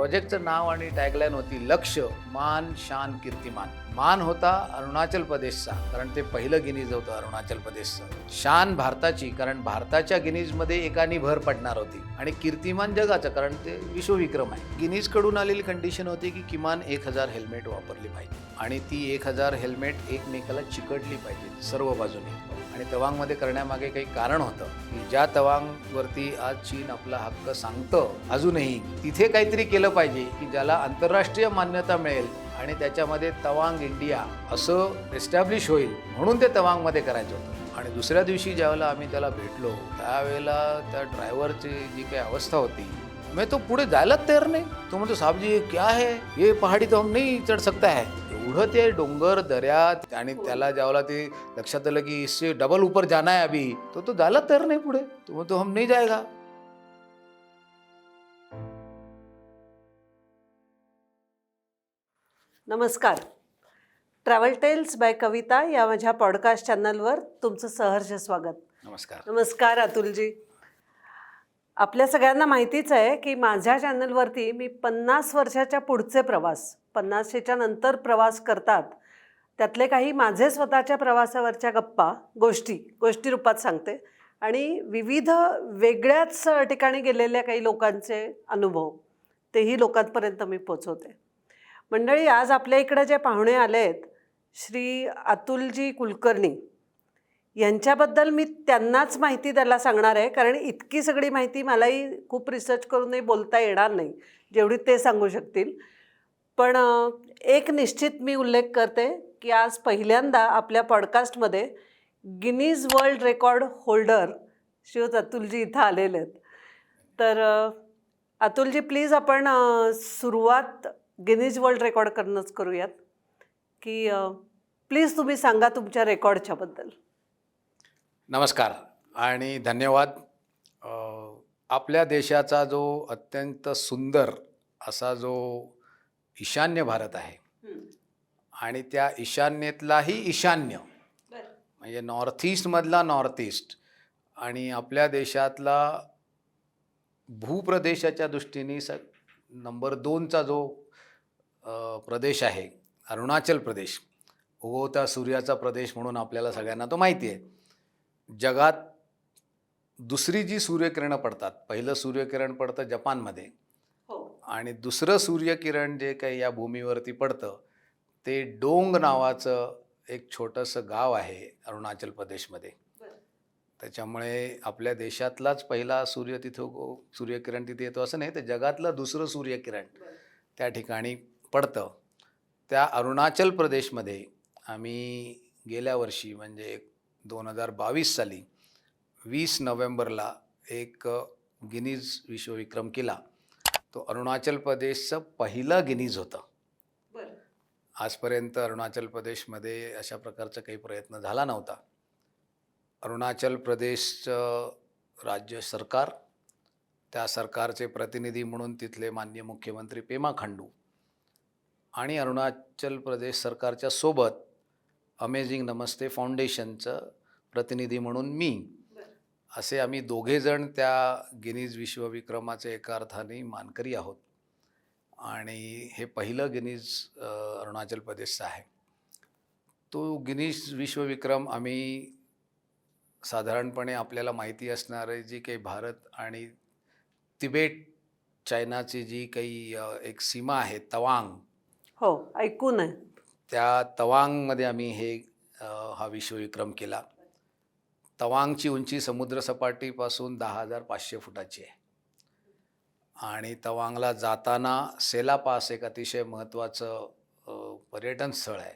प्रोजेक्टचं नाव आणि टॅगलाईन होती लक्ष्य मान शान कीर्तिमान. मान होता अरुणाचल प्रदेशचा, कारण ते पहिलं गिनीज होतं अरुणाचल प्रदेशचं. शान भारताची, कारण भारताच्या गिनीजमध्ये एकानी भर पडणार होती. आणि कीर्तिमान जगाचं, कारण ते विश्वविक्रम आहे. गिनीजकडून आलेली कंडिशन होती की किमान 1000 हेल्मेट वापरली पाहिजे आणि ती 1000 हेल्मेट एकमेकाला चिकटली पाहिजे सर्व बाजूने. आणि तवांगमध्ये करण्यामागे काही कारण होतं की ज्या तवांगवरती आज चीन आपला हक्क सांगतं अजूनही, तिथे काहीतरी केलं पाहिजे की ज्याला आंतरराष्ट्रीय मान्यता मिळेल आणि त्याच्यामध्ये तवांग इंडिया असं एस्टॅब्लिश होईल, म्हणून ते तवांगमध्ये करायचं होतं. आणि दुसऱ्या दिवशी ज्यावेळेला आम्ही त्याला भेटलो त्यावेळेला त्या ड्रायव्हरची जी काही अवस्था होती, मैं तो पुढे जायलाच तयार नाही. तो म्हणतो साहब जी क्या है, ये पहाड़ी तो हम नहीं चढ़ सकता है. एवढं ते डोंगर दऱ्यात, आणि त्याला ज्यावेळेला ते लक्षात आलं की इससे डबल ऊपर जाना है अभी, तो जायला तयार नाही पुढे. तो म्हणतो हम नहीं जाएगा. नमस्कार. ट्रॅव्हल टेल्स बाय कविता या माझ्या पॉडकास्ट चॅनलवर तुमचं सहर्ष स्वागत. नमस्कार. नमस्कार अतुलजी. आपल्या सगळ्यांना माहितीच आहे की माझ्या चॅनलवरती मी 50 वर्षाच्या पुढचे प्रवास, 50च्या नंतर प्रवास करतात त्यातले काही माझे स्वतःच्या प्रवासावरच्या गप्पा गोष्टी रूपात सांगते आणि विविध वेगळ्याच ठिकाणी गेलेल्या काही लोकांचे अनुभव तेही लोकांपर्यंत मी पोचवते. मंडळी, आज आपल्या इकडे जे पाहुणे आले आहेत, श्री अतुलजी कुलकर्णी, यांच्याबद्दल मी त्यांनाच माहिती त्याला सांगणार आहे, कारण इतकी सगळी माहिती मलाही खूप रिसर्च करूनही बोलता येणार नाही जेवढी ते सांगू शकतील. पण एक निश्चित मी उल्लेख करते की आज पहिल्यांदा आपल्या पॉडकास्टमध्ये गिनीज वर्ल्ड रेकॉर्ड होल्डर श्रीयुत अतुलजी इथं आलेले आहेत. तर अतुलजी, प्लीज आपण सुरुवात गिनीज वर्ल्ड रेकॉर्ड करूनच करूयात की प्लीज तुम्ही सांगा तुमच्या रेकॉर्डच्या बद्दल. नमस्कार आणि धन्यवाद. आपल्या देशाचा जो अत्यंत सुंदर असा जो ईशान्य भारत आहे, आणि त्या ईशान्येतलाही ईशान्य म्हणजे नॉर्थ ईस्टमधला नॉर्थ ईस्ट, आणि आपल्या देशातला भूप्रदेशाच्या दृष्टीने नंबर 2चा जो प्रदेश आहे अरुणाचल प्रदेश, उगवत्या सूर्याचा प्रदेश म्हणून आपल्याला सगळ्यांना तो माहिती आहे. जगात दुसरी जी सूर्यकिरणं पडतात, पहिलं सूर्यकिरण पडतं जपानमध्ये आणि दुसरं सूर्यकिरण जे काही या भूमीवरती पडतं ते डोंग नावाचं एक छोटंसं गाव आहे अरुणाचल प्रदेशमध्ये. त्याच्यामुळे आपल्या देशातलाच पहिला सूर्यकिरण तिथे येतो असं नाही, तर जगातलं दुसरं सूर्यकिरण त्या ठिकाणी पडतं. त्या अरुणाचल प्रदेशमध्ये आम्ही गेल्या वर्षी म्हणजे 2022 साली 20 नोव्हेंबरला एक गिनीज विश्वविक्रम केला. तो अरुणाचल प्रदेशचं पहिलं गिनीज होतं. आजपर्यंत अरुणाचल प्रदेशमध्ये अशा प्रकारचा काही प्रयत्न झाला नव्हता. अरुणाचल प्रदेशचं राज्य सरकार, त्या सरकारचे प्रतिनिधी म्हणून तिथले माननीय मुख्यमंत्री पेमा खांडू, आणि अरुणाचल प्रदेश सरकारच्या सोबत अमेझिंग नमस्ते फाउंडेशनचं प्रतिनिधी म्हणून मी, असे आम्ही दोघेजण त्या गिनीज विश्वविक्रमाचे एका अर्थाने मानकरी आहोत. आणि हे पहिलं गिनीज अरुणाचल प्रदेशचं आहे. तो गिनीज विश्वविक्रम आम्ही साधारणपणे आपल्याला माहिती असणारे जी काही भारत आणि तिबेट चायनाची जी काही एक सीमा आहे तवांग, हो, ऐकून आहे. त्या तवांगमध्ये आम्ही हा विश्वविक्रम केला. तवांगची उंची समुद्रसपाटीपासून 10,500 फुटाची आहे. आणि तवांगला जाताना सेला पास एक अतिशय महत्त्वाचं पर्यटन स्थळ आहे.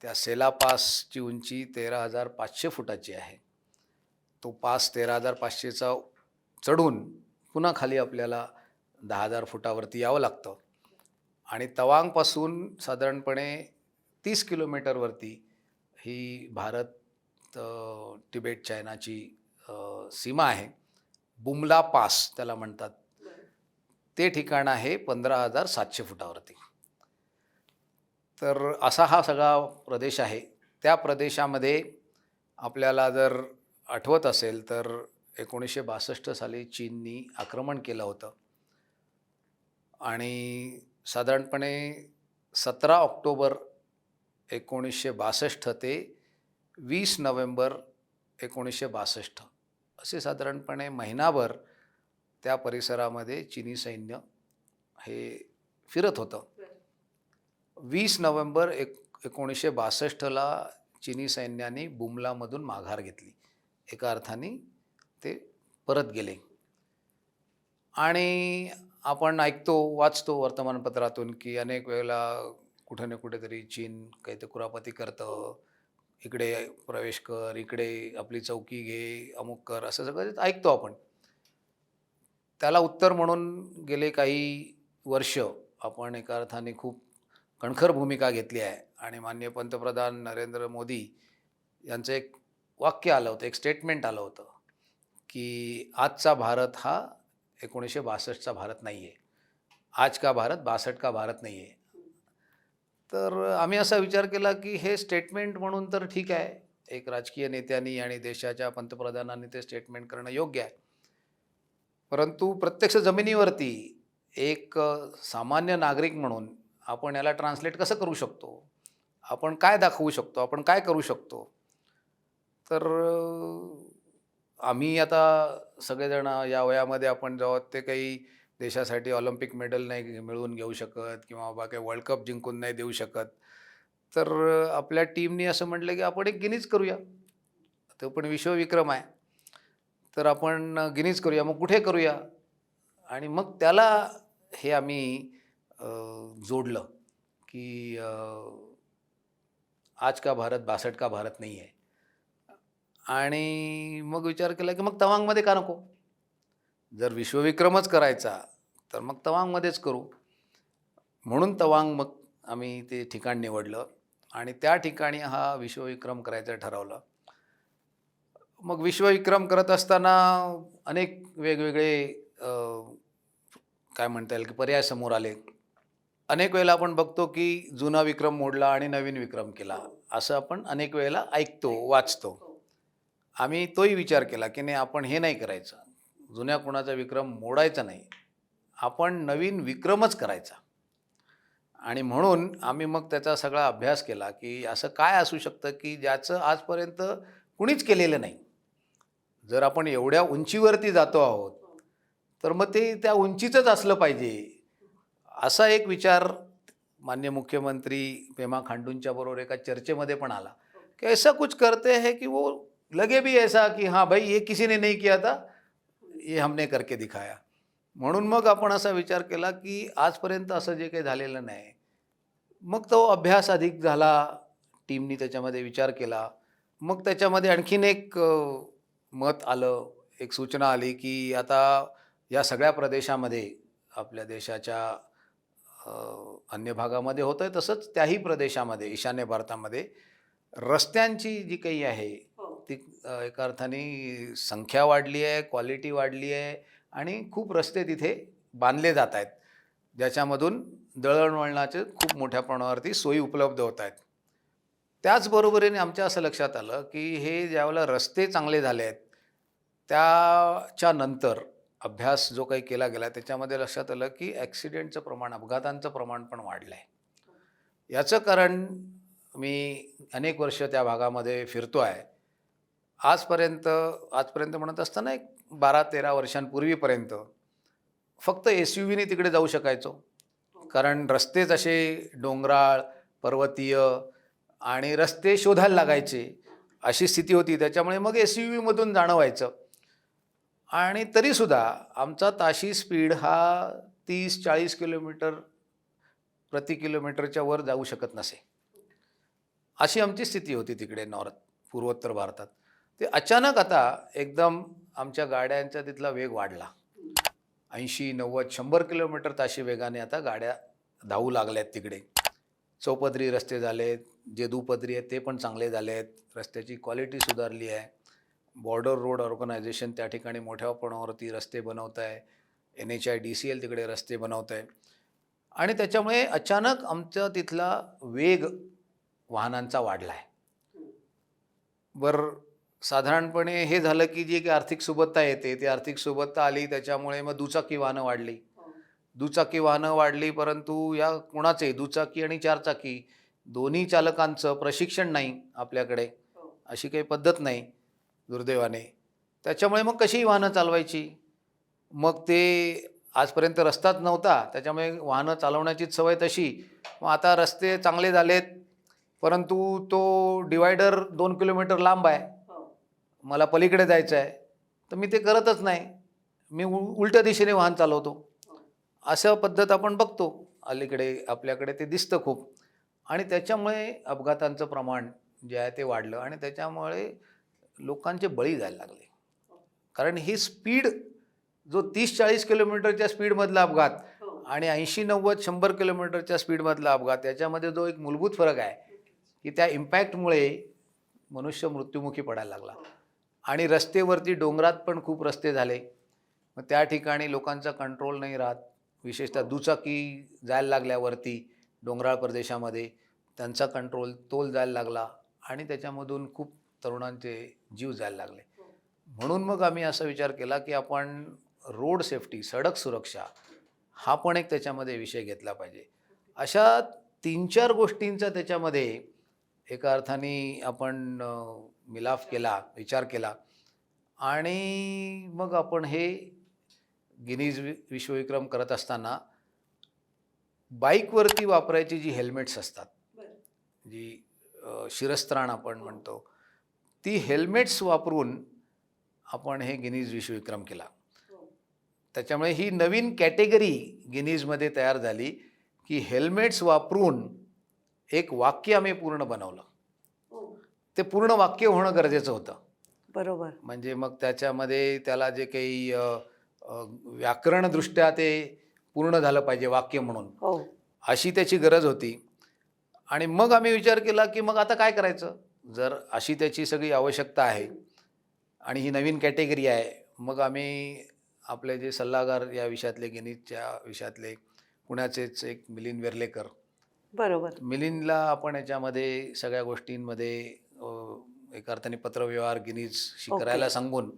त्या सेला पासची उंची 13,500 फुटाची आहे. तो पास 13,500चा चढून पुन्हा खाली आपल्याला 10,000 फुटावरती यावं लागतं. आणि तवांगपासून साधारणपणे 30 किलोमीटरवरती ही भारत तिबेट चायनाची सीमा आहे. बुमला पास त्याला म्हणतात. ते ठिकाण आहे 15,700 फुटावरती. तर असा हा सगळा प्रदेश आहे. त्या प्रदेशामध्ये आपल्याला जर आठवत असेल तर 1962 साली चीननी आक्रमण केलं होतं. आणि साधारणपणे 17 ऑक्टोबर 1962 ते 20 नोव्हेंबर 1962 असे साधारणपणे महिनाभर त्या परिसरामध्ये चीनी सैन्य हे फिरत होतं. 20 नोव्हेंबर 1962ला चीनी सैन्याने बुमलामधून माघार घेतली. एका अर्थाने ते परत गेले. आणि आपण ऐकतो, वाचतो वर्तमानपत्रातून की अनेक वेळेला कुठे ना कुठेतरी चीन काही ते कुरापती करतं, इकडे प्रवेश कर, इकडे आपली चौकी घे, अमुक कर, असं सगळं ऐकतो आपण. त्याला उत्तर म्हणून गेले काही वर्ष आपण एका अर्थाने खूप कणखर भूमिका घेतली आहे. आणि माननीय पंतप्रधान नरेंद्र मोदी यांचं एक वाक्य आलं होतं, एक स्टेटमेंट आलं होतं की आजचा भारत हा 1962चा भारत नाही आहे, आज का भारत 62 का भारत नाही आहे. तर आम्ही असा विचार केला की हे स्टेटमेंट म्हणून तर ठीक आहे, एक राजकीय नेत्यांनी आणि देशाच्या पंतप्रधानांनी ते स्टेटमेंट करणं योग्य आहे. परंतु प्रत्यक्ष जमिनीवरती एक सामान्य नागरिक म्हणून आपण याला ट्रान्सलेट कसं करू शकतो, आपण काय दाखवू शकतो, आपण काय करू शकतो. तर आम्ही आता सगळेजण या वयामध्ये आपण जेव्हा ते काही देशासाठी ऑलिम्पिक मेडल नाही मिळवून घेऊ शकत किंवा बाबा काही वर्ल्ड कप जिंकून नाही देऊ शकत, तर आपल्या टीमनी असं म्हटलं की आपण एक गिनीज करूया. तो पण विश्वविक्रम आहे, तर आपण गिनीज करूया. मग कुठे करूया? आणि मग त्याला हे आम्ही जोडलं की आज का भारत 62 का भारत नाही आहे. आणि मग विचार केला की मग तवांगमध्ये का नको? जर विश्वविक्रमच करायचा तर मग तवांगमध्येच करू. म्हणून तवांग मग आम्ही ते ठिकाण निवडलं आणि त्या ठिकाणी हा विश्वविक्रम करायचं ठरवलं. मग विश्वविक्रम करत असताना अनेक वेगवेगळे काय म्हणता येईल की पर्याय समोर आले. अनेक वेळेला आपण बघतो की जुना विक्रम मोडला आणि नवीन विक्रम केला, असं आपण अनेक वेळेला ऐकतो, वाचतो. आम्ही तोही विचार केला की नाही, आपण हे नाही करायचं, जुन्या कोणाचा विक्रम मोडायचा नाही, आपण नवीन विक्रमच करायचा. आणि म्हणून आम्ही मग त्याचा सगळा अभ्यास केला की असं काय असू शकतं की ज्याचं आजपर्यंत कुणीच केलेलं नाही. जर आपण एवढ्या उंचीवरती जातो आहोत तर मग ते त्या उंचीचंच असलं पाहिजे, असा एक विचार माननीय मुख्यमंत्री पेमा खांडूंच्या बरोबर एका चर्चेमध्ये पण आला कि ऐसा कुछ करते हैं कि वो लगे भी ऐसा कि हाँ भाई ये किसी ने नहीं किया था, ये हमने करके दिखाया. म्हणून मग आपण असा विचार केला की आजपर्यंत असं जे काही झालेलं नाही. मग तो अभ्यास अधिक झाला, टीमनी त्याच्यामध्ये विचार केला. मग त्याच्यामध्ये आणखीन एक मत आलं, एक सूचना आली की आता या सगळ्या प्रदेशामध्ये आपल्या देशाच्या अन्य भागामध्ये होतं आहे, तसंच त्याही प्रदेशामध्ये ईशान्य भारतामध्ये रस्त्यांची जी काही आहे ती एका अर्थाने संख्या वाढली आहे, क्वालिटी वाढली आहे आणि खूप रस्ते तिथे बांधले जात आहेत, ज्याच्यामधून दळणवळणाचे खूप मोठ्या प्रमाणावरती सोयी उपलब्ध होत आहेत. त्याचबरोबरीने आमच्या असं लक्षात आलं की हे ज्यावेळेला रस्ते चांगले झाले आहेत त्याच्या नंतर अभ्यास जो काही केला गेला त्याच्यामध्ये लक्षात आलं की ॲक्सिडेंटचं प्रमाण, अपघातांचं प्रमाण पण वाढलं आहे. याचं कारण मी अनेक वर्ष त्या भागामध्ये फिरतो आहे. आजपर्यंत म्हणत असताना एक 12-13 वर्षांपूर्वीपर्यंत फक्त SUVने तिकडे जाऊ शकायचो, कारण रस्तेच असे डोंगराळ, पर्वतीय आणि रस्ते शोधायला लागायचे अशी स्थिती होती. त्याच्यामुळे मग SUVमधून जाणं व्हायचं. आणि तरीसुद्धा आमचा ताशी स्पीड हा 30-40 किलोमीटर प्रति किलोमीटरच्या वर जाऊ शकत नसे, अशी आमची स्थिती होती तिकडे पूर्वोत्तर भारतात. ते अचानक आता एकदम आमच्या गाड्यांचा तिथला वेग वाढला. 80, 90, 100 किलोमीटर ताशी वेगाने आता गाड्या धावू लागल्यात तिकडे. चौपदरी रस्ते झालेत, जे दुपदरी आहेत ते पण चांगले झाले आहेत, रस्त्याची क्वालिटी सुधारली आहे. बॉर्डर रोड ऑर्गनायझेशन त्या ठिकाणी मोठ्या प्रमाणावरती रस्ते बनवत आहे, NHIDCL तिकडे रस्ते बनवत आहे. आणि त्याच्यामुळे अचानक आमचा तिथला वेग वाहनांचा वाढला आहे. साधारणपणे हे झालं की जी काही आर्थिक सुबत्ता येते, ती आर्थिक सुबत्ता आली त्याच्यामुळे मग दुचाकी वाहनं वाढली. दुचाकी वाहनं वाढली, परंतु या कोणाचे दुचाकी आणि चारचाकी दोन्ही चालकांचं प्रशिक्षण नाही आपल्याकडे, अशी काही पद्धत नाही दुर्दैवाने. त्याच्यामुळे मग कशीही वाहनं चालवायची. मग ते आजपर्यंत रस्ताच नव्हता, त्याच्यामुळे वाहनं चालवण्याचीच सवय तशी. मग आता रस्ते चांगले झालेत, परंतु तो डिवायडर 2 किलोमीटर लांब आहे, मला पलीकडे जायचं आहे, तर मी ते करतच नाही, मी उलट्या दिशेने वाहन चालवतो. असं पद्धत आपण बघतो अलीकडे, आपल्याकडे ते दिसतं खूप. आणि त्याच्यामुळे अपघातांचं प्रमाण जे आहे ते वाढलं आणि त्याच्यामुळे लोकांचे बळी जायला लागले. कारण ही स्पीड, जो 30-40 किलोमीटरच्या स्पीडमधला अपघात आणि 80-90-100 किलोमीटरच्या स्पीडमधला अपघात, याच्यामध्ये जो एक मूलभूत फरक आहे की त्या इम्पॅक्टमुळे मनुष्य मृत्युमुखी पडायला लागला. आणि रस्तेवरती डोंगरात पण खूप रस्ते झाले, मग त्या ठिकाणी लोकांचा कंट्रोल नाही राहत. विशेषतः दुचाकी जायला लागल्यावरती डोंगराळ प्रदेशामध्ये त्यांचा कंट्रोल तोल जायला लागला आणि त्याच्यामधून खूप तरुणांचे जीव जायला लागले. म्हणून मग आम्ही असा विचार केला की आपण रोड सेफ्टी, सडक सुरक्षा हा पण एक त्याच्यामध्ये विषय घेतला पाहिजे. अशा 3-4 गोष्टींचा त्याच्यामध्ये एका अर्थाने आपण मिलाफ केला, विचार केला आणि मग आपण हे गिनीज विश्वविक्रम करत असताना बाईकवरती वापरायची जी हेल्मेट्स असतात, जी शिरस्त्राण आपण म्हणतो, ती हेल्मेट्स वापरून आपण हे गिनीज विश्वविक्रम केला. त्याच्यामुळे ही नवीन कॅटेगरी गिनीजमध्ये तयार झाली की हेल्मेट्स वापरून एक वाक्य आम्ही पूर्ण बनवलं. ते पूर्ण वाक्य होणं गरजेचं होतं. बरोबर. म्हणजे मग त्याच्यामध्ये त्याला जे काही व्याकरणदृष्ट्या ते पूर्ण झालं पाहिजे वाक्य म्हणून, अशी त्याची गरज होती. आणि मग आम्ही विचार केला की मग आता काय करायचं, जर अशी त्याची सगळी आवश्यकता आहे आणि ही नवीन कॅटेगरी आहे, मग आम्ही आपले जे सल्लागार या विषयातले, गिनीजच्या विषयातले पुण्याचेच एक मिलिंद वेर्लेकर, बरोबर, मिलिंदला आपण याच्यामध्ये सगळ्या गोष्टींमध्ये एका अर्थाने पत्रव्यवहार गिनीजशी करायला सांगून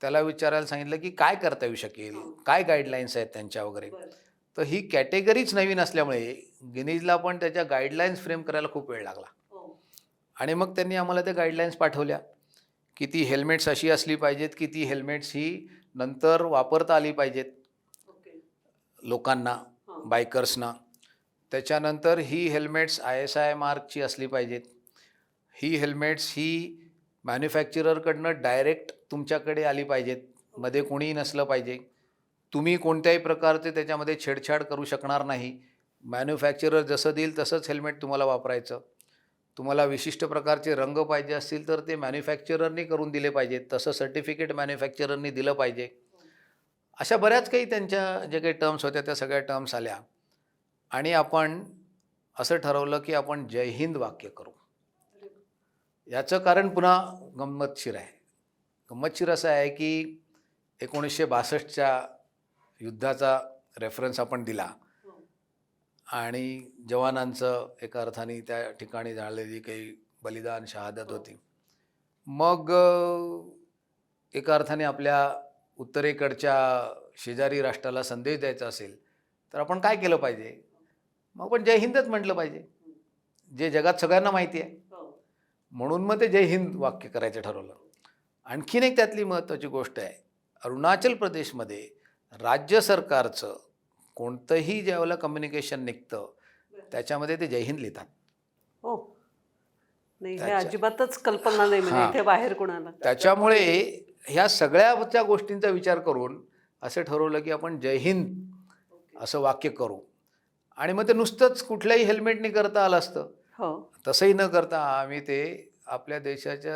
त्याला विचारायला सांगितलं की काय करता येऊ शकेल, काय गाईडलाईन्स आहेत त्यांच्या वगैरे. तर ही कॅटेगरीच नवीन असल्यामुळे गिनीजला पण त्याच्या गाईडलाईन्स फ्रेम करायला खूप वेळ लागला. आणि मग त्यांनी आम्हाला त्या गाईडलाईन्स पाठवल्या की ती हेल्मेट्स अशी असली पाहिजेत की ती हेल्मेट्स ही नंतर वापरता आली पाहिजेत लोकांना, बायकर्सना. त्याच्यानंतर ही हेल्मेट्स ISI मार्कची असली पाहिजेत. ही हेल्मेट्स ही मॅन्युफॅक्चररकडनं डायरेक्ट तुमच्याकडे आली पाहिजेत, मध्ये कोणीही नसलं पाहिजे. तुम्ही कोणत्याही प्रकारचे त्याच्यामध्ये छेडछाड करू शकणार नाही. मॅन्युफॅक्चरर जसं देईल तसंच हेल्मेट तुम्हाला वापरायचं. तुम्हाला विशिष्ट प्रकारचे रंग पाहिजे असतील तर ते मॅन्युफॅक्चररनी करून दिले पाहिजेत, तसं सर्टिफिकेट मॅन्युफॅक्चररनी दिलं पाहिजे. अशा बऱ्याच काही त्यांच्या जे काही टर्म्स होत्या त्या सगळ्या टर्म्स आल्या आणि आपण असं ठरवलं की आपण जय हिंद वाक्य करू. याचं कारण पुन्हा गंमतशीर आहे. गंमतशीर असं आहे की 1962च्या युद्धाचा रेफरन्स आपण दिला आणि जवानांचं एका अर्थाने त्या ठिकाणी झालेली काही बलिदान, शहादत होती. मग एका अर्थाने आपल्या उत्तरेकडच्या शेजारी राष्ट्राला संदेश द्यायचा असेल तर आपण काय केलं पाहिजे, मग आपण जय हिंदच म्हटलं पाहिजे, जे जगात सगळ्यांना माहिती आहे. म्हणून मग ते जय हिंद वाक्य करायचं ठरवलं. आणखीन एक त्यातली महत्त्वाची गोष्ट आहे, अरुणाचल प्रदेशमध्ये राज्य सरकारचं कोणतंही ज्यावेळेला कम्युनिकेशन निघतं त्याच्यामध्ये ते जय हिंद लिहितात. हो, नाही हे अजिबातच कल्पना नाही म्हणजे इथे बाहेर कोणाला. त्याच्यामुळे ह्या सगळ्याच्या गोष्टींचा विचार करून असं ठरवलं की आपण जय हिंद असं वाक्य करू. आणि मग ते नुसतंच कुठल्याही हेल्मेटनी करता आलं असतं, तसंही न करता आम्ही ते आपल्या देशाच्या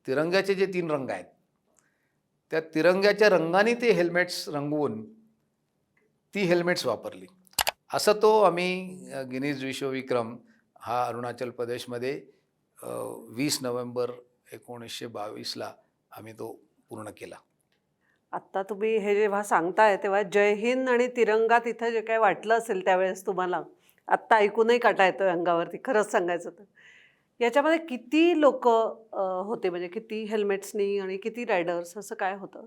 तिरंग्याचे जे 3 रंग आहेत त्या तिरंग्याच्या रंगाने ते हेल्मेट्स रंगवून ती हेल्मेट्स वापरली. असं तो आम्ही गिनीज विश्वविक्रम हा अरुणाचल प्रदेशमध्ये 20 नोव्हेंबर 1922ला आम्ही तो पूर्ण केला. आत्ता तुम्ही हे जेव्हा सांगताय तेव्हा जय हिंद आणि तिरंगा तिथं जे काही वाटलं असेल त्यावेळेस तुम्हाला आत्ता ऐकूनही काटा येतोय अंगावरती, खरंच सांगायचं तर. याच्यामध्ये किती लोक होते, म्हणजे किती हेल्मेट्सनी आणि किती रायडर्स, असं काय होतं?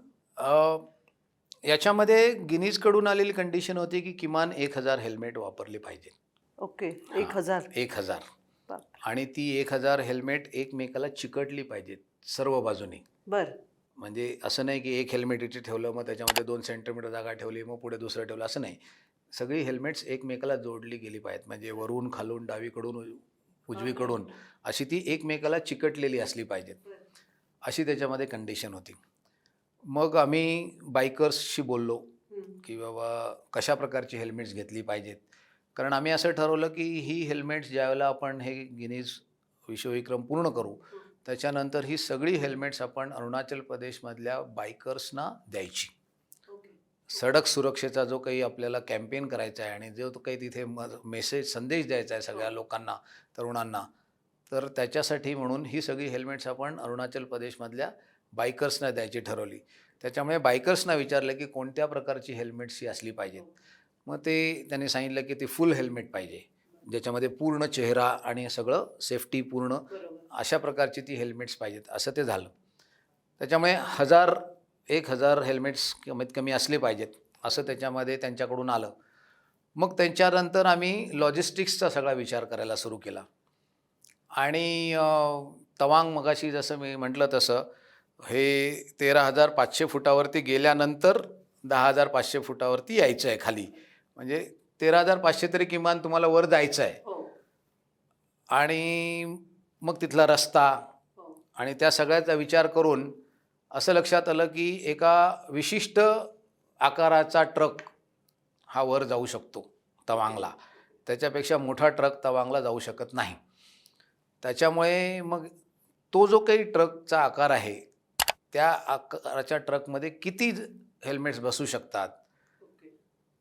याच्यामध्ये गिनीजकडून आलेली कंडिशन होती की किमान 1,000 हेल्मेट वापरले पाहिजे. ओके. 1,000. 1,000. बाप. आणि ती 1,000 हेल्मेट एकमेकाला चिकटली पाहिजेत सर्व बाजूनी. बर. म्हणजे असं नाही की एक हेल्मेट इथे ठेवलं मग त्याच्यामध्ये 2 सेंटीमीटर जागा ठेवली मग पुढे दुसरं ठेवलं असं नाही. सगळी हेल्मेट्स एकमेकाला जोडली गेली पाहिजेत. म्हणजे वरून खालून डावीकडून उजवीकडून अशी ती एकमेकाला चिकटलेली असली पाहिजेत. अशी त्याच्यामध्ये कंडिशन होती. मग आम्ही बायकर्सशी बोललो की बाबा कशा प्रकारची हेल्मेट्स घेतली पाहिजेत. कारण आम्ही असं ठरवलं की ही हेल्मेट्स ज्यावेळेला आपण हे गिनीज विश्वविक्रम पूर्ण करू त्याच्यानंतर ही सगळी हेल्मेट्स आपण अरुणाचल प्रदेशमधल्या बायकर्सना द्यायची. सडक सुरक्षेचा जो काही आपल्याला कॅम्पेन करायचा आहे आणि जो तो काही तिथे संदेश द्यायचा आहे सगळ्या लोकांना, तरुणांना, तर त्याच्यासाठी म्हणून ही सगळी हेल्मेट्स आपण अरुणाचल प्रदेशमधल्या बायकर्सना द्यायची ठरवली. त्याच्यामुळे बायकर्सना विचारलं की कोणत्या प्रकारची हेल्मेट्स ही असली पाहिजेत. मग ते त्यांनी सांगितलं की ती फुल हेल्मेट पाहिजे ज्याच्यामध्ये पूर्ण चेहरा आणि सगळं सेफ्टी पूर्ण अशा प्रकारची ती हेल्मेट्स पाहिजेत असं ते झालं. त्याच्यामुळे 1,000 हेल्मेट्स कमीत कमी असले पाहिजेत असं त्याच्यामध्ये त्यांच्याकडून आलं. मग त्यांच्यानंतर आम्ही लॉजिस्टिक्सचा सगळा विचार करायला सुरू केला. आणि तवांग मगाशी जसं मी म्हटलं तसं हे 13,500 फुटावरती गेल्यानंतर 10,500 फुटावरती यायचं आहे खाली. म्हणजे 13,500 तरी किमान तुम्हाला वर जायचं आहे. आणि मग तिथला रस्ता आणि त्या सगळ्याचा विचार करून असं लक्षात आलं की एका विशिष्ट आकाराचा ट्रक हा वर जाऊ शकतो तवांगला. त्याच्यापेक्षा मोठा ट्रक तवांगला जाऊ शकत नाही. त्याच्यामुळे मग तो जो काही ट्रकचा आकार आहे त्या आकाराच्या ट्रकमध्ये किती हेल्मेट्स बसू शकतात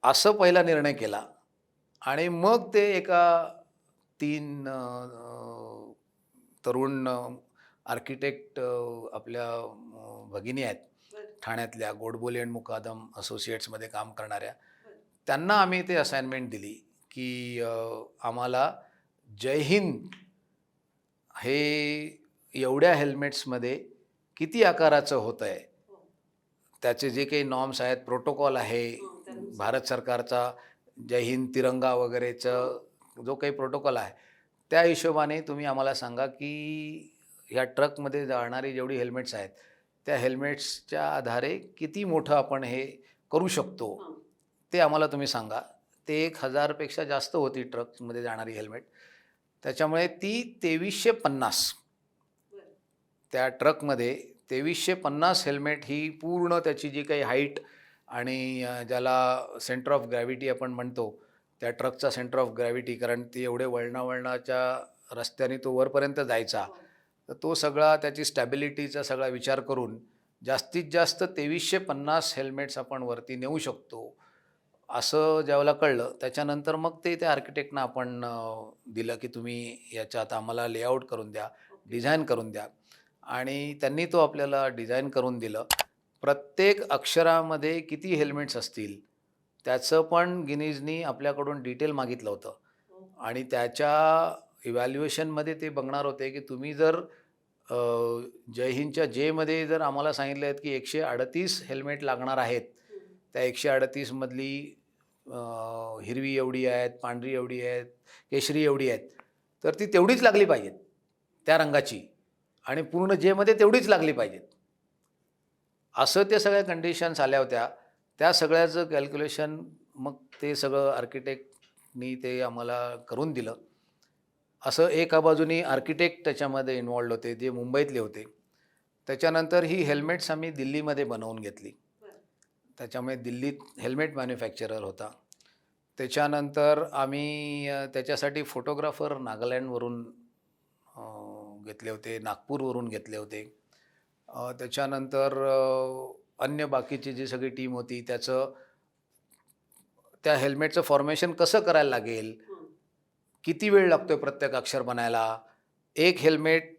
असं पहिला निर्णय केला. आणि मग ते एका 3 तरुण आर्किटेक्ट आपल्या भगिनी आहेत ठाण्यातल्या गोडबोले अँड मुकादम असोसिएट्समध्ये काम करणाऱ्या. त्यांना आम्ही ते असाइनमेंट दिली की आम्हाला जय हिंद हे एवढ्या हेल्मेट्समध्ये किती आकाराचं होतं आहे, त्याचे जे काही नॉर्म्स आहेत, प्रोटोकॉल आहे भारत सरकारचा जय हिंद तिरंगा वगैरेचं जो काही प्रोटोकॉल आहे त्या हिशोबाने तुम्ही आम्हाला सांगा की ह्या ट्रकमध्ये जाणारी जेवढी हेल्मेट्स आहेत त्या हेल्मेट्सच्या आधारे किती मोठं आपण हे करू शकतो ते आम्हाला तुम्ही सांगा. ते 1,000पेक्षा जास्त होती ट्रकमध्ये जाणारी हेल्मेट. त्याच्यामुळे ती 2,350 त्या ट्रकमध्ये 2,350 हेल्मेट ही पूर्ण त्याची जी काही हाईट आणि ज्याला सेंटर ऑफ ग्रॅव्हिटी आपण म्हणतो त्या ट्रकचा सेंटर ऑफ ग्रॅव्हिटी, कारण ती एवढे वळणावळणाच्या रस्त्याने तो वरपर्यंत जायचा, तर तो सगळा त्याची स्टॅबिलिटीचा सगळा विचार करून जास्तीत जास्त 2,350 हेल्मेट्स आपण वरती नेऊ शकतो असं ज्यावेळेला कळलं त्याच्यानंतर मग ते त्या आर्किटेक्टना आपण दिलं की तुम्ही याच्यात आम्हाला लेआउट करून द्या, डिझाईन करून द्या. आणि त्यांनी तो आपल्याला डिझाईन करून दिलं. प्रत्येक अक्षरामध्ये किती हेल्मेट्स असतील त्याचं पण गिनीजनी आपल्याकडून डिटेल मागितलं होतं. आणि त्याच्या इव्हॅल्युएशनमध्ये ते बघणार होते की तुम्ही जर जय हिंदच्या जेमध्ये जर आम्हाला सांगितलं आहेत की 138 हेल्मेट लागणार आहेत, त्या 138मधली हिरवी एवढी आहेत, पांढरी एवढी आहेत, केशरी एवढी आहेत, तर ती तेवढीच लागली पाहिजेत त्या रंगाची आणि पूर्ण जेमध्ये तेवढीच लागली पाहिजेत. असं ते सगळ्या कंडिशन्स आल्या होत्या. त्या सगळ्याचं कॅल्क्युलेशन मग ते सगळं आर्किटेक्टनी ते आम्हाला करून दिलं. असं एका बाजूनी आर्किटेक्ट त्याच्यामध्ये इन्वॉल्ड होते जे मुंबईतले होते. त्याच्यानंतर ही हेल्मेट्स आम्ही दिल्लीमध्ये बनवून घेतली. त्याच्यामुळे दिल्लीत हेल्मेट मॅन्युफॅक्चरर होता. त्याच्यानंतर आम्ही त्याच्यासाठी फोटोग्राफर नागालँडवरून घेतले होते, नागपूरवरून घेतले होते. त्याच्यानंतर अन्य बाकीची जी सगळी टीम होती त्याचं त्या हेल्मेटचं फॉर्मेशन कसं करायला लागेल, किती वेळ लागतो प्रत्येक अक्षर बनायला, एक हेल्मेट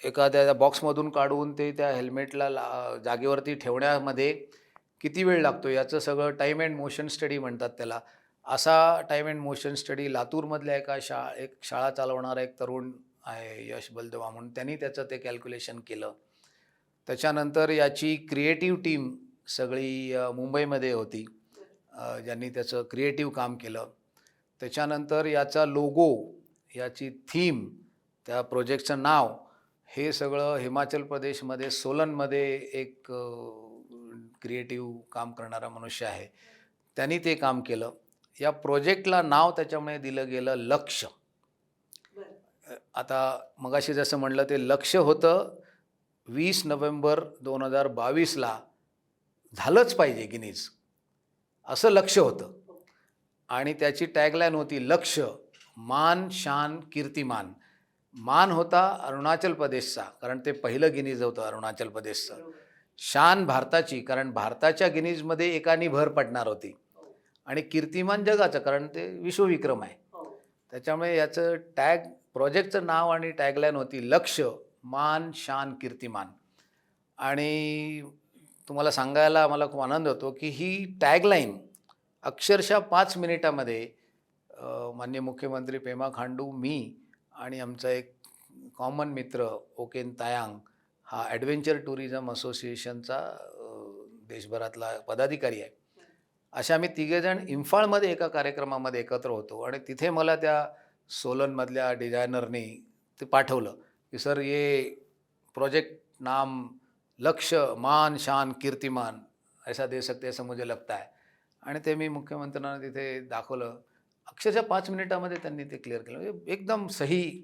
एखाद्या बॉक्समधून काढून ते त्या हेल्मेटला जागेवरती ठेवण्यामध्ये किती वेळ लागतो याचं सगळं टाईम अँड मोशन स्टडी म्हणतात त्याला. असा टाईम अँड मोशन स्टडी लातूरमधल्या एक शाळा चालवणारा एक तरुण आहे यश बलदेवा म्हणून, त्यांनी त्याचं ते कॅल्क्युलेशन केलं. त्याच्यानंतर याची क्रिएटिव्ह टीम सगळी मुंबईमध्ये होती, ज्यांनी त्याचं क्रिएटिव्ह काम केलं. त्याच्यानंतर याचा लोगो, याची थीम, त्या प्रोजेक्टचं नाव, हे सगळं हिमाचल प्रदेशमध्ये सोलनमध्ये एक क्रिएटिव्ह काम करणारा मनुष्य आहे, त्यांनी ते काम केलं. या प्रोजेक्टला नाव त्याच्यामुळे दिलं गेलं लक्ष्य. आता मगाशी जसं म्हणलं, ते लक्ष्य होतं 20 नोव्हेंबर 2022ला झालंच पाहिजे गिनीज, असं लक्ष्य होतं. आणि त्याची टॅगलाईन होती लक्ष्य, मान शान कीर्तिमान. मान होता अरुणाचल प्रदेशचा, कारण ते पहिलं गिनीज होतं अरुणाचल प्रदेशचं. शान भारताची, कारण भारताच्या गिनीजमध्ये एकानी भर पडणार होती. आणि कीर्तिमान जगाचं, कारण ते विश्वविक्रम आहे. त्याच्यामुळे याचं प्रोजेक्टचं नाव आणि टॅगलाईन होती लक्ष्य, मान शान कीर्तिमान. आणि तुम्हाला सांगायला मला खूप आनंद होतो की ही टॅगलाईन अक्षरशः 5 मिनिटामध्ये माननीय मुख्यमंत्री पेमा खांडू, मी आणि आमचा एक कॉमन मित्र ओकेन तायांग, हा ॲडव्हेंचर टुरिझम असोसिएशनचा देशभरातला पदाधिकारी आहे, अशा आम्ही तिघेजण इम्फाळमध्ये एका कार्यक्रमामध्ये एकत्र होतो. आणि तिथे मला त्या सोलनमधल्या डिझायनरनी ते पाठवलं की सर, ये प्रोजेक्ट नाम लक्ष्य मान शान कीर्तिमान ऐसा दे सकते, असं मुझे लगता है. आणि ते मी मुख्यमंत्र्यांना तिथे दाखवलं. अक्षरशः 5 मिनिटामध्ये त्यांनी ते क्लिअर केलं. म्हणजे एकदम सही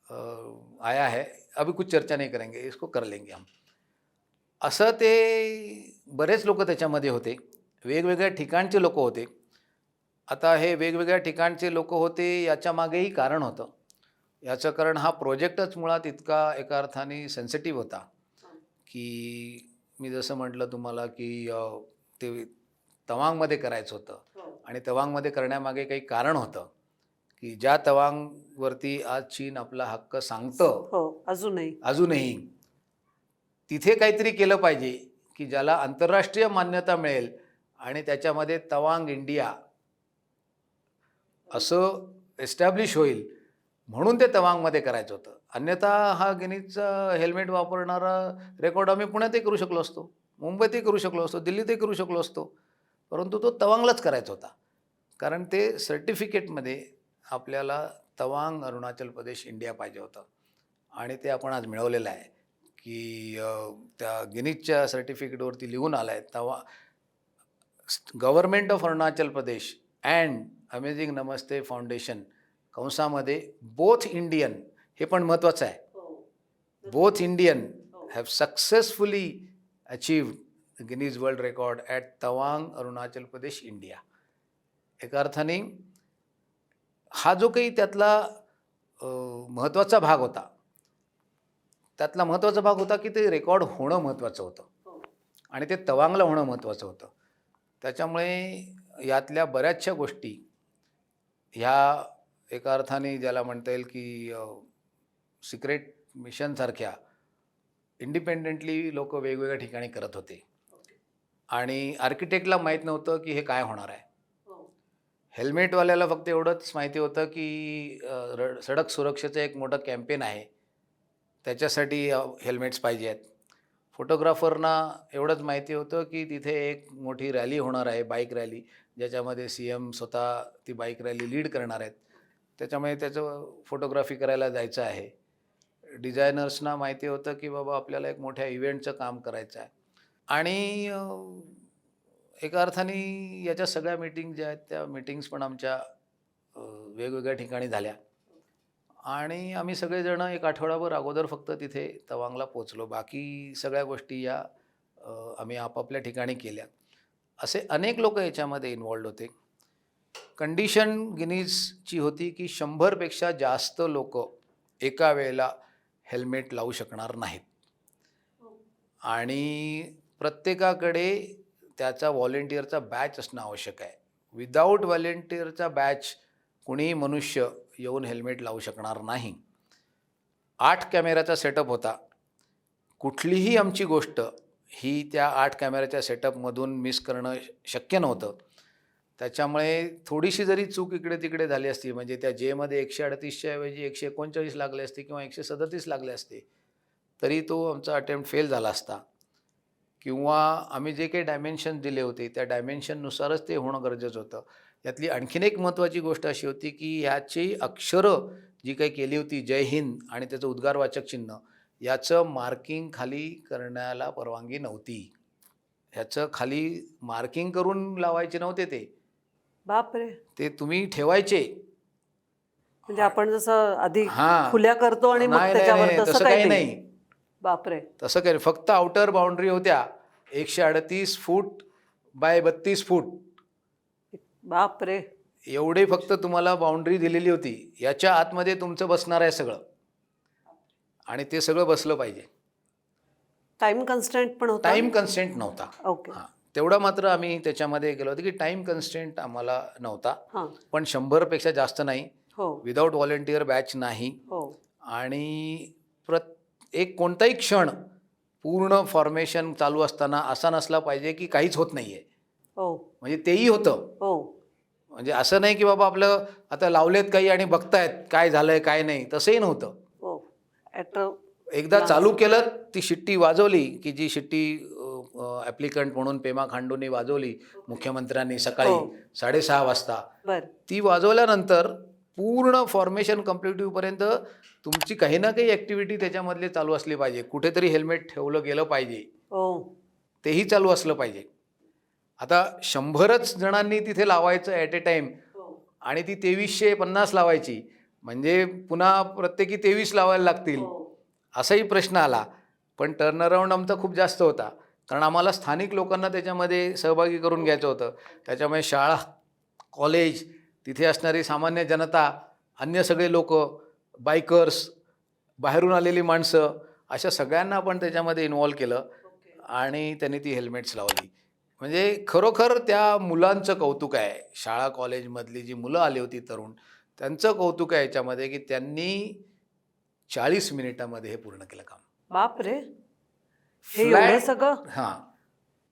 आया है, अभी कुछ चर्चा नहीं करेंगे, इसको कर लेंगे हम. असं ते बरेच लोक त्याच्यामध्ये होते, वेगवेगळ्या ठिकाणचे लोक होते. आता हे वेगवेगळ्या ठिकाणचे लोक होते, याच्या मागेही कारण होतं. याचं कारण हा प्रोजेक्टच मुळात इतका एका अर्थाने सेन्सिटिव्ह होता की मी जसं म्हटलं तुम्हाला की ते तवांगमध्ये करायचं होतं. आणि तवांगमध्ये करण्यामागे काही कारण होतं की ज्या तवांगवरती आज चीन आपला हक्क सांगतं, अजूनही तिथे काहीतरी केलं पाहिजे की ज्याला आंतरराष्ट्रीय मान्यता मिळेल आणि त्याच्यामध्ये तवांग इंडिया असं एस्टॅब्लिश होईल, म्हणून ते तवांगमध्ये करायचं होतं. अन्यथा हा गिनीजचा हेल्मेट वापरणारा रेकॉर्ड आम्ही पुण्यातही करू शकलो असतो, मुंबईतही करू शकलो असतो, दिल्लीतही करू शकलो असतो, परंतु तो तवांगलाच करायचा होता. कारण ते सर्टिफिकेटमध्ये आपल्याला तवांग अरुणाचल प्रदेश इंडिया पाहिजे होतं. आणि ते आपण आज मिळवलेलं आहे की त्या गिनीजच्या सर्टिफिकेटवरती लिहून आलं आहे, government of Arunachal Pradesh and amazing Namaste foundation कंसामध्ये बोथ इंडियन, हे पण महत्त्वाचं आहे, both Indian have successfully achieved Guinness world record at Tawang Arunachal Pradesh India. एका अर्थाने हा जो काही त्यातला महत्त्वाचा भाग होता, की ते रेकॉर्ड होणं महत्त्वाचं होतं आणि ते तवांगला होणं महत्त्वाचं होतं. त्याच्यामुळे यातल्या बऱ्याचशा गोष्टी ह्या एका अर्थाने ज्याला म्हणता येईल की सिक्रेट मिशनसारख्या इंडिपेंडेंटली लोक वेगवेगळ्या ठिकाणी करत होते. आणि आर्किटेक्टला माहीत नव्हतं की हे काय होणार आहे. हेल्मेटवाल्याला फक्त एवढंच माहिती होतं की सडक सुरक्षेचं एक मोठं कॅम्पेन आहे, त्याच्यासाठी हेल्मेट्स पाहिजे आहेत. फोटोग्राफरना एवढंच माहिती होतं की तिथे एक मोठी रॅली होणार आहे, बाईक रॅली, ज्याच्यामध्ये CM स्वतः ती बाईक रॅली लीड करणार आहेत, त्याच्यामुळे त्याचं फोटोग्राफी करायला जायचं आहे. डिझायनर्सना माहिती होतं की बाबा आपल्याला एक मोठ्या इव्हेंटचं काम करायचं आहे. आणि एका अर्थाने याच्या सगळ्या मीटिंग ज्या आहेत त्या मीटिंग्स पण आमच्या वेगवेगळ्या ठिकाणी झाल्या. आणि आम्ही सगळेजण एक आठवडाभर अगोदर फक्त तिथे तवांगला पोचलो, बाकी सगळ्या गोष्टी या आम्ही आपापल्या ठिकाणी केल्या. असे अनेक लोक याच्यामध्ये इन्वॉल्ड होते. कंडिशन गिनीजची होती की 100पेक्षा जास्त लोक एका वेळेला हेल्मेट लावू शकणार नाहीत आणि प्रत्येकाकडे त्याचा व्हॉलेंटिअरचा बॅच असणं आवश्यक आहे. विदाऊट व्हॉलेंटिअरचा बॅच कुणीही मनुष्य येऊन हेल्मेट लावू शकणार नाही. 8 कॅमेऱ्याचा सेटअप होता. कुठलीही आमची गोष्ट ही त्या 8 कॅमेऱ्याच्या सेटअपमधून मिस करणं शक्य नव्हतं. त्याच्यामुळे थोडीशी जरी चूक इकडे तिकडे झाली असती, म्हणजे त्या जेमध्ये 138च्या ऐवजी 139 लागले असते किंवा 137 लागले असते, तरी तो आमचा अटेम्प्ट फेल झाला असता. किंवा आम्ही जे काही डायमेन्शन दिले होते त्या डायमेन्शननुसारच ते होणं गरजेचं होतं. यातली आणखीन एक महत्त्वाची गोष्ट अशी होती की ह्याची अक्षरं जी काही केली होती जय हिंद आणि त्याचं उद्गारवाचक चिन्ह याचं मार्किंग खाली करण्याला परवानगी नव्हती. ह्याचं खाली मार्किंग करून लावायचे नव्हते बापरे. ते तुम्ही ठेवायचे. म्हणजे आपण जसं आधी हां. खुल्या करतो आणि मग नाही, नाही, त्याच्यावर नाही, तसं तसं काही काही नाही. नाही. बापरे. तसं काही नाही. फक्त आउटर बाउंड्री होत्या 138 फूट बाय 32 फूट बापरे. एवढे फक्त तुम्हाला बाउंड्री दिलेली होती. याच्या आतमध्ये तुमचं बसणार आहे सगळं आणि ते सगळं बसलं पाहिजे. टाइम कन्स्टंट पण होता. टाईम कन्स्टेंट नव्हता. ओके. हां, तेवढं मात्र आम्ही त्याच्यामध्ये केलं होतं की टाईम कन्स्टेंट आम्हाला नव्हता. हां. पण 100पेक्षा जास्त नाही, हो विदाऊट व्हॉलंटियर बॅच नाही हो. आणि एक कोणताही क्षण पूर्ण फॉर्मेशन चालू असताना असा नसला पाहिजे की काहीच होत नाही आहे. हो म्हणजे तेही होतं. हो. म्हणजे असं नाही की बाबा आपलं आता लावलेत काही आणि बघतायत काय झालंय काय नाही, तसंही नव्हतं. हो. एकदा चालू केलं ती शिट्टी वाजवली की जी शिट्टी ॲप्लिकंट म्हणून पेमा खांडूंनी वाजवली मुख्यमंत्र्यांनी सकाळी हो. 6:30 वाजता. बर. ती वाजवल्यानंतर पूर्ण फॉर्मेशन कंप्लीट होईपर्यंत तुमची काही ना काही ॲक्टिव्हिटी त्याच्यामधली चालू असली पाहिजे. कुठेतरी हेल्मेट ठेवलं गेलं पाहिजे, हो तेही चालू असलं पाहिजे. आता 100च जणांनी तिथे लावायचं ॲट ए टाईम आणि ती 2350 लावायची म्हणजे पुन्हा प्रत्येकी 23 लावायला लागतील असाही प्रश्न आला. पण टर्नअराऊंड आमचा खूप जास्त होता कारण आम्हाला स्थानिक लोकांना त्याच्यामध्ये सहभागी करून घ्यायचं होतं. त्याच्यामुळे शाळा, कॉलेज, तिथे असणारी सामान्य जनता, अन्य सगळे लोक, बायकर्स, बाहेरून आलेली माणसं, अशा सगळ्यांना आपण त्याच्यामध्ये इन्व्हॉल्व केलं आणि त्यांनी ती हेल्मेट्स लावली. म्हणजे खरोखर त्या मुलांचं कौतुक आहे. शाळा कॉलेजमधली जी मुलं आली होती तरुण, त्यांचं कौतुक आहे याच्यामध्ये की त्यांनी 40 मिनिटामध्ये हे पूर्ण केलं काम. बापरे. हे एवढं सगळं. हां,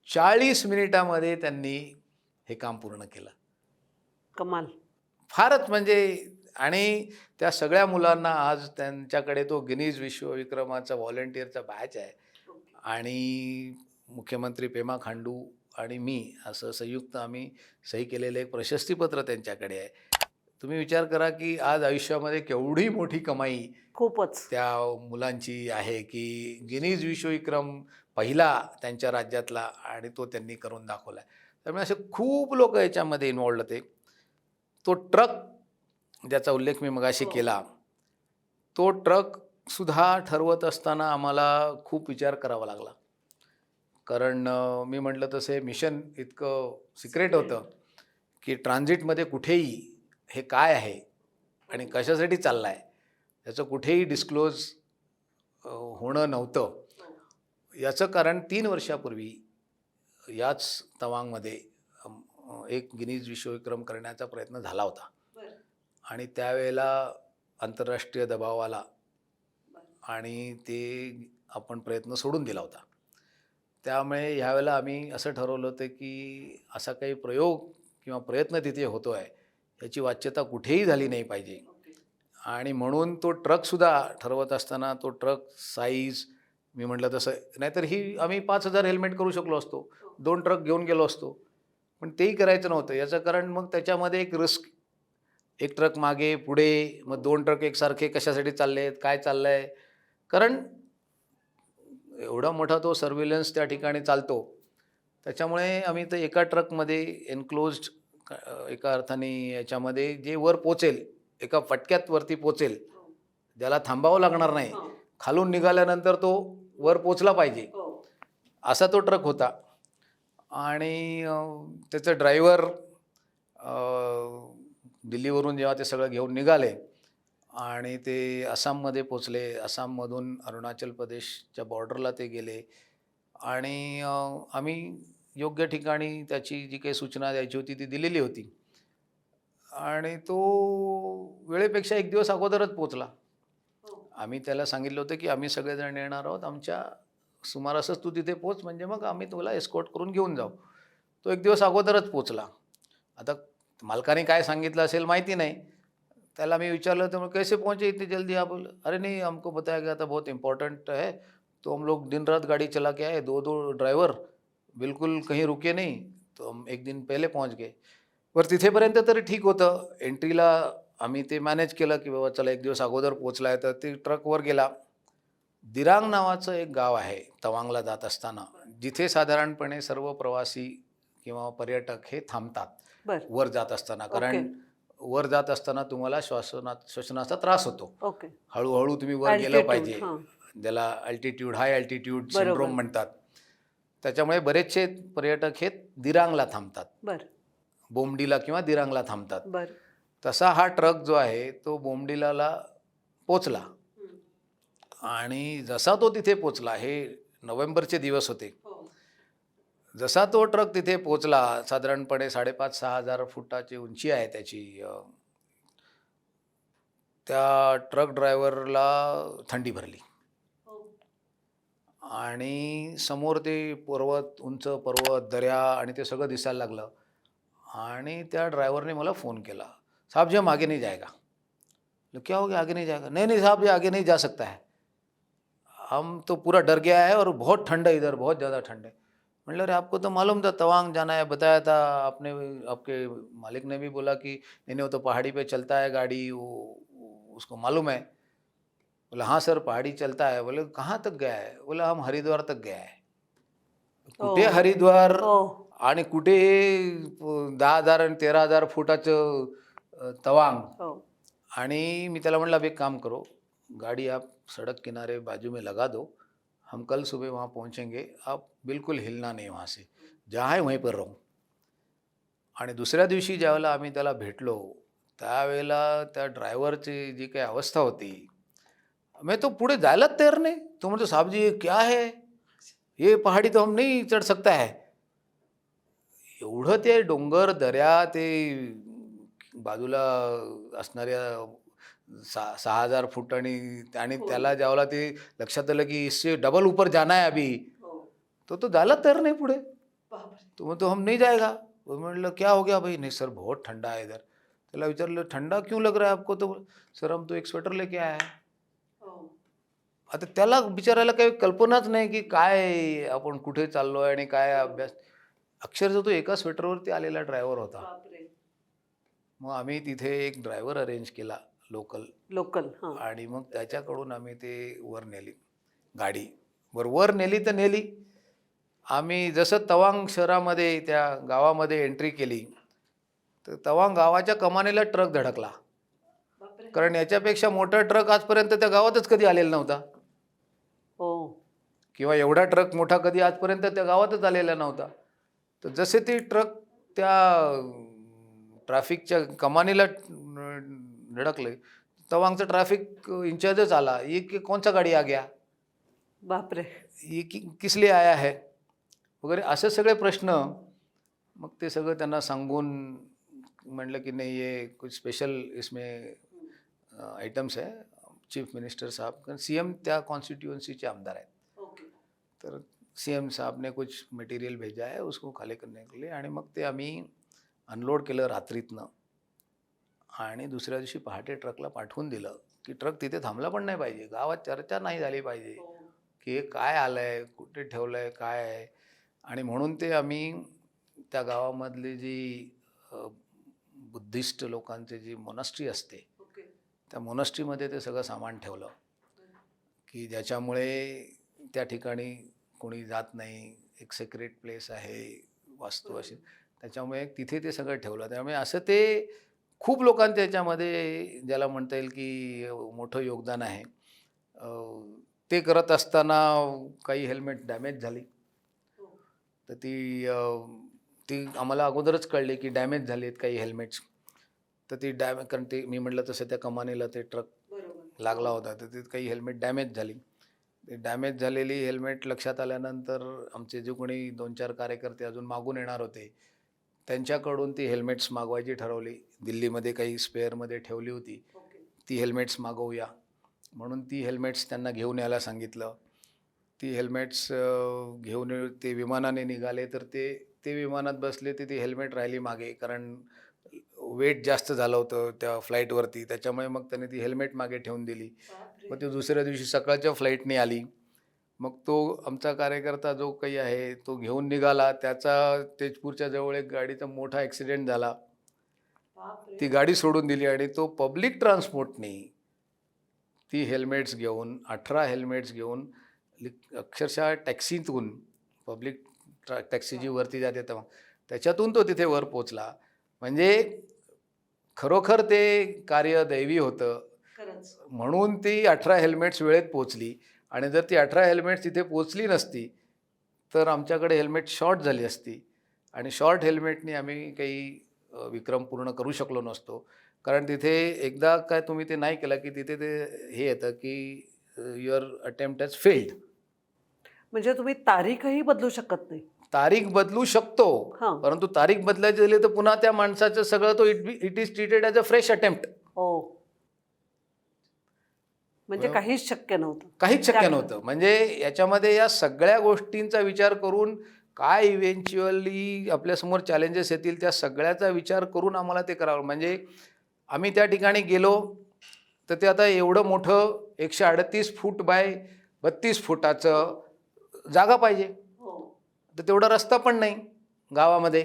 40 मिनिटामध्ये त्यांनी हे काम पूर्ण केलं. कमाल. फारच म्हणजे आणि त्या सगळ्या मुलांना आज त्यांच्याकडे तो गिनीज विश्वविक्रमाचा व्हॉलंटिअरचा बॅच आहे आणि मुख्यमंत्री पेमा खांडू आणि मी असं संयुक्त आम्ही सही केलेलं एक प्रशस्तीपत्र त्यांच्याकडे आहे. तुम्ही विचार करा की आज आयुष्यामध्ये केवढी मोठी कमाई खूपच. त्या मुलांची आहे की गिनीज विश्वविक्रम पहिला त्यांच्या राज्यातला आणि तो त्यांनी करून दाखवला आहे. त्यामुळे असे खूप लोक याच्यामध्ये इन्वॉल्ड होते. तो ट्रक ज्याचा उल्लेख मी मगाशी केला, तो ट्रकसुद्धा ठरवत असताना आम्हाला खूप विचार करावा लागला. कारण मी म्हटलं तसे मिशन इतकं सिक्रेट होतं की ट्रान्झिटमध्ये कुठेही हे काय आहे आणि कशासाठी चाललं आहे याचं कुठेही डिस्क्लोज होणं नव्हतं. याचं कारण 3 वर्षापूर्वी याच तवांगमध्ये एक गिनीज विश्वविक्रम करण्याचा प्रयत्न झाला होता आणि त्यावेळेला आंतरराष्ट्रीय दबाव आला आणि ते आपण प्रयत्न सोडून दिला होता. त्यामुळे ह्यावेळेला आम्ही असं ठरवलं होतं की असा काही प्रयोग किंवा प्रयत्न तिथे होतो आहे याची वाच्यता कुठेही झाली नाही पाहिजे आणि म्हणून तो ट्रकसुद्धा ठरवत असताना तो ट्रक साईज मी म्हटलं तसं नाहीतर ही आम्ही 5000 हेल्मेट करू शकलो असतो, 2 ट्रक घेऊन गेलो असतो, पण तेही करायचं नव्हतं. याचं कारण मग त्याच्यामध्ये एक रिस्क, एक ट्रक मागे पुढे, मग 2 ट्रक एकसारखे कशासाठी चालले आहेत, काय चाललं आहे, कारण एवढा मोठा तो सर्व्हिलन्स त्या ठिकाणी चालतो. त्याच्यामुळे आम्ही तर एका ट्रकमध्ये एन्क्लोज्ड एका अर्थाने याच्यामध्ये जे वर पोचेल एका फटक्यात वरती पोचेल, ज्याला थांबावं लागणार नाही, खालून निघाल्यानंतर तो वर पोचला पाहिजे असा तो ट्रक होता. आणि त्याचं ड्रायव्हर दिल्लीवरून जेव्हा ते सगळं घेऊन निघाले आणि ते आसाममध्ये पोचले, आसाममधून अरुणाचल प्रदेशच्या बॉर्डरला ते गेले आणि आम्ही योग्य ठिकाणी त्याची जी काही सूचना द्यायची होती ती दिलेली होती आणि तो वेळेपेक्षा 1 दिवस अगोदरच पोचला. आम्ही त्याला सांगितलं होतं की आम्ही सगळेजण येणार आहोत, आमच्या सुमारासच तू तिथे पोच म्हणजे मग आम्ही तुला एस्कॉर्ट करून घेऊन जाऊ. तो 1 दिवस अगोदरच पोचला. आता मालकाने काय सांगितलं असेल माहिती नाही. त्याला मी विचारलं तर कैसे पहुंचे इतनी जल्दी आप? अरे नहीं हमको बताया गया था बहुत इम्पोर्टेंट है तो हम लोग दिन रात गाड़ी चला के आए, 2 ड्रायव्हर, बिलकुल कहीं रुके नाही. तो हम एक दिन पहिले पहुंच गए. वर तिथेपर्यंत तरी ठीक होतं. एंट्रीला आम्ही ते मॅनेज केलं की बाबा चला एक दिवस अगोदर पोचला आहे तर ते ट्रक वर गेला. दिरांग नावाचं एक गाव आहे तवांगला जात असताना, जिथे साधारणपणे सर्व प्रवासी किंवा पर्यटक हे थांबतात बर. वर जात असताना. कारण वर जात असताना तुम्हाला श्वसनाचा त्रास होतो. ओके. हळूहळू तुम्ही वर गेलं Altitude, पाहिजे. हां. ज्याला अल्टिट्यूड, हाय अल्टिट्यूड बरोबर. सिंड्रोम म्हणतात. त्याच्यामुळे बरेचसे पर्यटक हे दिरांगला थांबतात, बर बोमडीला किंवा दिरांगला थांबतात. बर. तसा हा ट्रक जो आहे तो बोमडिलाला पोचला. आणि जसा तो तिथे पोचला, हे नोव्हेंबरचे दिवस होते, जसा तो ट्रक तिथे पोचला, साधारणपणे 5,500-6,000 फुटाची उंची आहे त्याची, त्या ट्रक ड्रायव्हरला थंडी भरली. आणि समोर ते पर्वत, उंच पर्वत, दऱ्या आणि ते सगळं दिसायला लागलं. आणि त्या ड्रायव्हरने मला फोन केला, साहब जी हम आगे नहीं जाएगा. क्या हो गया, आगे नहीं जाएगा? नहीं नहीं साहब, ये आगे नहीं जा सकता है, हम तो पूरा डर गया है और बहुत ठंड है इधर, बहुत ज़्यादा ठंड है. मतलब अरे आपको तो मालूम था तवांग जाना है, बताया था आपने, आपके मालिक ने भी बोला कि नहीं वो तो पहाड़ी पे चलता है गाड़ी, वो उसको मालूम है. बोला हाँ सर पहाड़ी चलता है. बोले कहाँ तक गया है? बोला हम हरिद्वार तक गया है. कुठे हरिद्वार आणि कुठे 10,000 आणि 13,000 फुटाचं तवांग. आणि मी त्याला म्हटलं अब एक काम करो, गाड़ी आप सड़क किनारे बाजू में लगा दो, हम कल सुबह वहाँ पहुँचेंगे, आप बिल्कुल हिलना नहीं वहाँ से, जहाँ है वहीं पर रहो. आणि दुसऱ्या दिवशी ज्यावेळेला आम्ही त्याला भेटलो त्यावेळेला त्या ड्रायव्हरची जी काही अवस्था होती, मैं तो पुढे जायलाच तयार नाही. तो म्हणतो साहब जी ये क्या है, ये पहाड़ी तो हम नहीं चढ़ सकता है. एवढं ते डोंगर, दऱ्या, ते बाजूला असणाऱ्या 6,000 फूट आणि त्याला ज्यावेळेला ते लक्षात आलं की इससे डबल ऊपर जाना है अभी, तो जायला तयार नाही पुढे. तो म्हणतो हम नहीं जाएगा. म्हटलं क्या हो गया भाई? नहीं सर बहुत ठंडा है इधर. त्याला विचारलं ठंडा क्यों लग रहा है आपको? तो सर हम तो एक स्वेटर लेके आया है. आता त्याला बिचारायला काही कल्पनाच नाही की काय आपण कुठे चाललोय आणि काय अभ्यास. अक्षरशः तो एका स्वेटरवरती आलेला ड्रायव्हर होता. मग आम्ही तिथे एक ड्रायव्हर अरेंज केला लोकल, आणि मग त्याच्याकडून आम्ही ते वर नेली गाडी. वर नेली तर नेली. आम्ही जसं तवांग शहरामध्ये त्या गावामध्ये एंट्री केली तर तवांग गावाच्या कमानीला ट्रक धडकला. कारण याच्यापेक्षा मोठा ट्रक आजपर्यंत त्या गावातच कधी आलेला नव्हता, किंवा एवढा ट्रक मोठा कधी आजपर्यंत त्या गावातच आलेला नव्हता. तर जसे ते ट्रक त्या ट्रॅफिकच्या कमानीला धडकले, तवांगचा ट्रॅफिक इंचार्जच आला, ये कौन सा गाडी आ गया, बापरे, ये किस लिए आया है वगैरे असे सगळे प्रश्न. मग ते सगळं त्यांना सांगून म्हटलं की नाही ये कुछ स्पेशल इसमें आइटम्स है. चीफ मिनिस्टर साहब, कारण सीएम त्या कॉन्स्टिट्यूएंसी आमदार आहेत, तर सीएम साहब ने कुछ मटेरियल भेजा है उसको खाली करने के लिए. आणि मग ते आम्ही अनलोड केलं रात्रीतनं. आणि दुसऱ्या दिवशी पहाटे ट्रकला पाठवून दिलं की ट्रक तिथे थांबला पण नाही पाहिजे, गावात चर्चा नाही झाली पाहिजे की हे काय आलं आहे, कुठे ठेवलं आहे, काय आहे. आणि म्हणून ते आम्ही त्या गावामधली जी बुद्धिस्ट लोकांची जी मोनास्ट्री असते, त्या मोनास्ट्रीमध्ये ते सगळं सामान ठेवलं की ज्याच्यामुळे त्या ठिकाणी कोणी जात नाही, एक सिक्रेट प्लेस आहे, वास्तू अशी, त्याच्यामुळे तिथे ते सगळं ठेवलं. त्यामुळे असं ते खूप लोकांच्या याच्यामध्ये ज्याला म्हणता येईल की मोठं योगदान आहे. ते करत असताना काही हेल्मेट डॅमेज झाली, तर ती आम्हाला अगोदरच कळली की डॅमेज झाली आहेत काही हेल्मेट्स. तर ती कारण ते मी म्हटलं तसं त्या कमानीला ते ट्रक लागला होता, तर ती काही हेल्मेट डॅमेज झाली. ते डॅमेज झालेली हेल्मेट लक्षात आल्यानंतर आमचे जे कोणी 2-4 कार्यकर्ते अजून मागून येणार होते त्यांच्याकडून ती हेल्मेट्स मागवायची ठरवली. दिल्लीमध्ये काही स्पेअरमध्ये ठेवली होती, ती हेल्मेट्स मागवूया म्हणून ती हेल्मेट्स त्यांना घेऊन यायला सांगितलं. ती हेल्मेट्स घेऊन ते विमानाने निघाले, तर ते विमानात बसले, ती हेल्मेट राहिली मागे, कारण वेट जास्त झालं होतं त्या फ्लाईटवरती, त्याच्यामुळे मग त्याने ती हेल्मेट मागे ठेवून दिली. मग ती दुसऱ्या दिवशी सकाळच्या फ्लाईटने आली. मग तो आमचा कार्यकर्ता जो काही आहे तो घेऊन निघाला. त्याचा तेजपूरच्या जवळ एक गाडीचा मोठा ॲक्सिडेंट झाला. ती गाडी सोडून दिली आणि तो पब्लिक ट्रान्सपोर्टनी ती हेल्मेट्स घेऊन 18 हेल्मेट्स घेऊन अक्षरशः टॅक्सीतून पब्लिक टॅक्सी जी वरती जाते तेव्हा त्याच्यातून तो तिथे वर पोचला. म्हणजे खरोखर ते कार्य दैवी होतं. म्हणून ती 18 हेल्मेट्स वेळेत पोचली. आणि जर ती 18 हेल्मेट्स तिथे पोचली नसती तर आमच्याकडे हेल्मेट शॉर्ट झाली असती आणि शॉर्ट हेल्मेटनी आम्ही काही विक्रम पूर्ण करू शकलो नसतो. कारण तिथे एकदा काय तुम्ही ते नाही केलं की तिथे ते हे येतं की युअर अटेम्प्ट हॅज फेल्ड. म्हणजे तुम्ही तारीखही बदलू शकत नाही. तारीख बदलू शकतो, हां. परंतु तारीख बदलायची झाली तर पुन्हा त्या माणसाचं सगळं तो it is treated as a fresh attempt. हो. म्हणजे काहीच शक्य नव्हतं. काहीच शक्य नव्हतं. म्हणजे याच्यामध्ये या सगळ्या गोष्टींचा विचार करून काय इव्हेंच्युअली आपल्यासमोर चॅलेंजेस येतील त्या सगळ्याचा विचार करून आम्हाला ते करावं. म्हणजे आम्ही त्या ठिकाणी गेलो तर ते आता एवढं मोठं 138 फूट बाय 32 फुटाचं जागा पाहिजे. तर तेवढा रस्ता पण नाही गावामध्ये.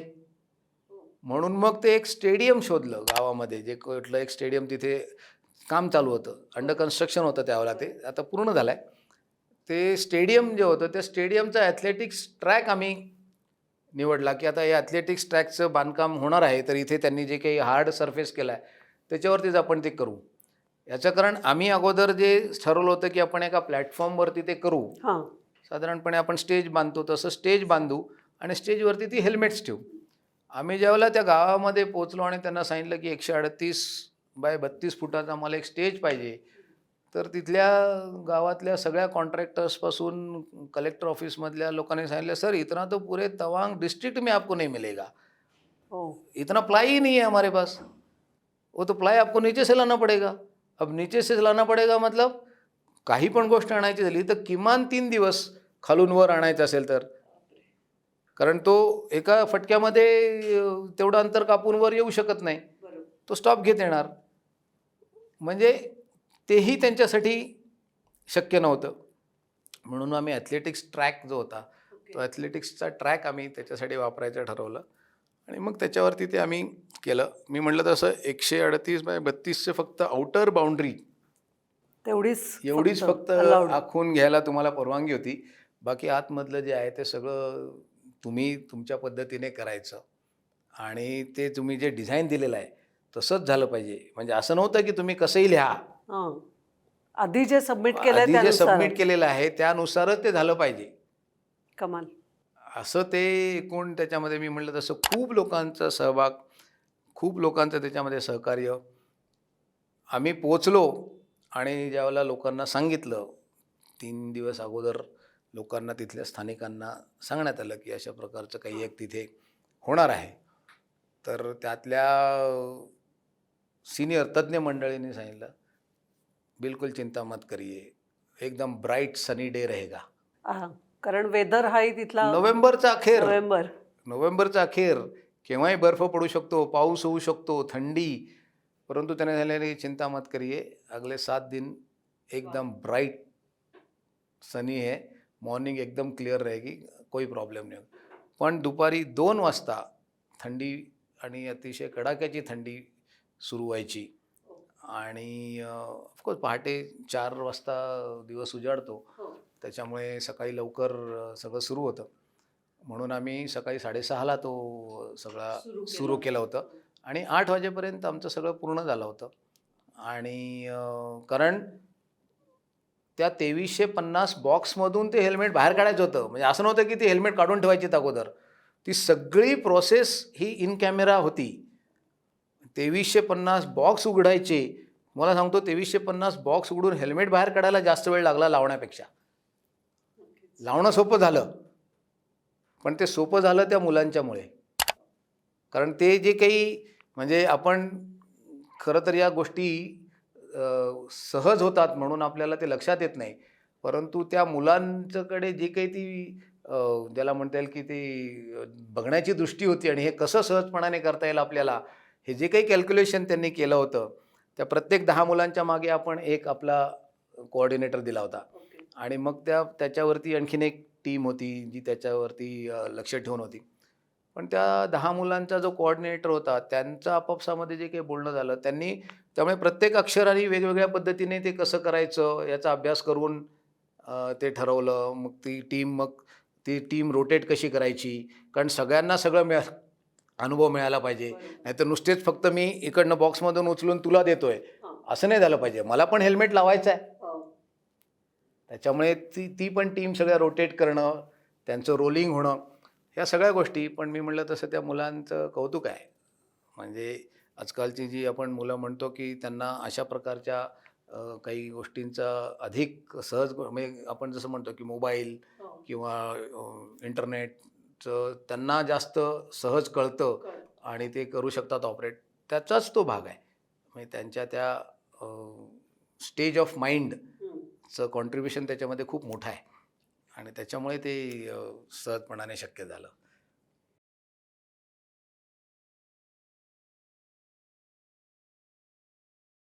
म्हणून मग ते एक स्टेडियम शोधलं गावामध्ये. जे कुठलं एक स्टेडियम तिथे काम चालू होतं, अंडर कन्स्ट्रक्शन होतं त्यावेळेला. ते आता पूर्ण झालं आहे. ते स्टेडियम जे होतं त्या स्टेडियमचा ॲथलेटिक्स ट्रॅक आम्ही निवडला की आता या ॲथलेटिक्स ट्रॅकचं बांधकाम होणार आहे तर इथे त्यांनी जे काही हार्ड सरफेस केला आहे त्याच्यावरतीच आपण ते करू. याचं कारण आम्ही अगोदर जे ठरवलं होतं की आपण एका प्लॅटफॉर्मवरती ते करू. हां. साधारणपणे आपण स्टेज बांधतो तसं स्टेज बांधू आणि स्टेजवरती ती हेल्मेट्स ठेवू. आम्ही ज्यावेळेला त्या गावामध्ये पोचलो आणि त्यांना सांगितलं की 138 बाय 32 फुटाचा आम्हाला एक स्टेज पाहिजे, तर तिथल्या गावातल्या सगळ्या कॉन्ट्रॅक्टर्सपासून कलेक्टर ऑफिसमधल्या लोकांनी सांगितलं, सर इतना तो पूरे तवांग डिस्ट्रिक्ट में आपको नहीं मिलेगा. इतना प्लाई ही नहीं है हमारे पास. वो तो प्लाई आपको नीचे से लाना पड़ेगा. अब नीचे से लाना पड़ेगा मतलब काही पण गोष्ट आणायची झाली तर किमान 3 दिवस खालून वर आणायचं असेल तर, कारण तो एका फटक्यामध्ये तेवढं अंतर कापून वर येऊ शकत नाही. तो स्टॉप घेत येणार. म्हणजे तेही त्यांच्यासाठी शक्य नव्हतं. म्हणून आम्ही ॲथलेटिक्स ट्रॅक जो होता तो ॲथलेटिक्सचा ट्रॅक आम्ही त्याच्यासाठी वापरायचं ठरवलं आणि मग त्याच्यावरती ते आम्ही केलं. मी म्हटलं तसं 138 बाय 32चे फक्त आउटर बाउंड्री एवढीच फक्त आखून घ्यायला तुम्हाला परवानगी होती. बाकी आतमधलं जे आहे ते सगळं तुम्ही तुमच्या पद्धतीने करायचं आणि ते तुम्ही जे डिझाईन दिलेलं आहे तसंच झालं पाहिजे. म्हणजे असं नव्हतं की तुम्ही कसंही लिहा. आधी जे सबमिट केलेलं आहे त्यानुसारच ते झालं पाहिजे. कमाल. असं ते एकूण त्याच्यामध्ये मी म्हटलं तसं खूप लोकांचा सहभाग, खूप लोकांचं त्याच्यामध्ये सहकार्य. आम्ही पोचलो आणि ज्यावेळेला लोकांना सांगितलं 3 दिवस अगोदर लोकांना तिथल्या स्थानिकांना सांगण्यात आलं की अशा प्रकारचं काही एक तिथे होणार आहे. तर त्यातल्या सीनियर तज्ज्ञ मंडळींनी सांगितलं बिलकुल चिंता मत करिए, एकदम ब्राईट सनी डे रहेगा. कारण वेदर हाही तिथला नोव्हेंबरचा अखेर केव्हाही बर्फ पडू शकतो, पाऊस होऊ शकतो, थंडी. परंतु त्याने झालेली चिंता मत करिए, अगले 7 दिन एकदम ब्राइट सनी है, मॉर्निंग एकदम क्लिअर रहेगी, कोई प्रॉब्लेम नाही. पण दुपारी 2 वाजता थंडी आणि अतिशय कडाक्याची थंडी सुरू व्हायची आणि ऑफकोर्स पहाटे 4 वाजता दिवस उजाडतो. त्याच्यामुळे सकाळी लवकर सगळं सुरू होतं. म्हणून आम्ही सकाळी 6:30ला तो सगळा सुरू केलं होतं आणि 8 वाजेपर्यंत आमचं सगळं पूर्ण झालं होतं. आणि कारण त्या 2350 बॉक्समधून ते हेल्मेट बाहेर काढायचं होतं. म्हणजे असं नव्हतं की ते हेल्मेट काढून ठेवायची अगोदर. ती सगळी प्रोसेस ही इन कॅमेरा होती. 2350 बॉक्स उघडायचे. मला सांगतो 2350 बॉक्स उघडून हेल्मेट बाहेर काढायला जास्त वेळ लागला लावण्यापेक्षा. लावणं सोपं झालं, पण ते सोपं झालं त्या मुलांच्यामुळे. कारण ते जे काही म्हणजे आपण खरं तर या गोष्टी सहज होतात म्हणून आपल्याला ते लक्षात येत नाही. परंतु त्या मुलांच्याकडे जी काही ती ज्याला म्हणता येईल की ती बघण्याची दृष्टी होती आणि हे कसं सहजपणाने करता येईल आपल्याला, हे जे काही कॅल्क्युलेशन त्यांनी केलं होतं त्या प्रत्येक 10 मुलांच्या मागे आपण एक आपला कोऑर्डिनेटर दिला होता आणि मग त्याच्यावरती आणखीन एक टीम होती जी त्याच्यावरती लक्ष ठेवून होती. पण त्या 10 मुलांचा जो कोऑर्डिनेटर होता, त्यांचं आपापसामध्ये जे काही बोलणं झालं, त्यांनी त्यामुळे प्रत्येक अक्षराने वेगवेगळ्या पद्धतीने ते कसं करायचं याचा अभ्यास करून ते ठरवलं. मग ती टीम रोटेट कशी करायची, कारण सगळ्यांना सगळं अनुभव मिळाला पाहिजे. नाहीतर नुसतेच फक्त मी इकडनं बॉक्समधून उचलून तुला देतोय, असं नाही झालं पाहिजे. मला पण हेल्मेट लावायचं आहे. त्याच्यामुळे ती ती पण टीम सगळ्या रोटेट करणं, त्यांचं रोलिंग होणं, ह्या सगळ्या गोष्टी. पण मी म्हटलं तसं त्या मुलांचं कौतुक आहे. म्हणजे आजकालची जी आपण मुलं म्हणतो, की त्यांना अशा प्रकारच्या काही गोष्टींचा अधिक सहज म्हणजे आपण जसं म्हणतो, की मोबाईल किंवा इंटरनेटचं त्यांना जास्त सहज कळतं आणि ते करू शकतात ऑपरेट. त्याचाच तो भाग आहे. म्हणजे त्यांच्या त्या स्टेज ऑफ माइंडचं कॉन्ट्रिब्युशन त्याच्यामध्ये खूप मोठं आहे आणि त्याच्यामुळे ते सहजपणाने शक्य झालं.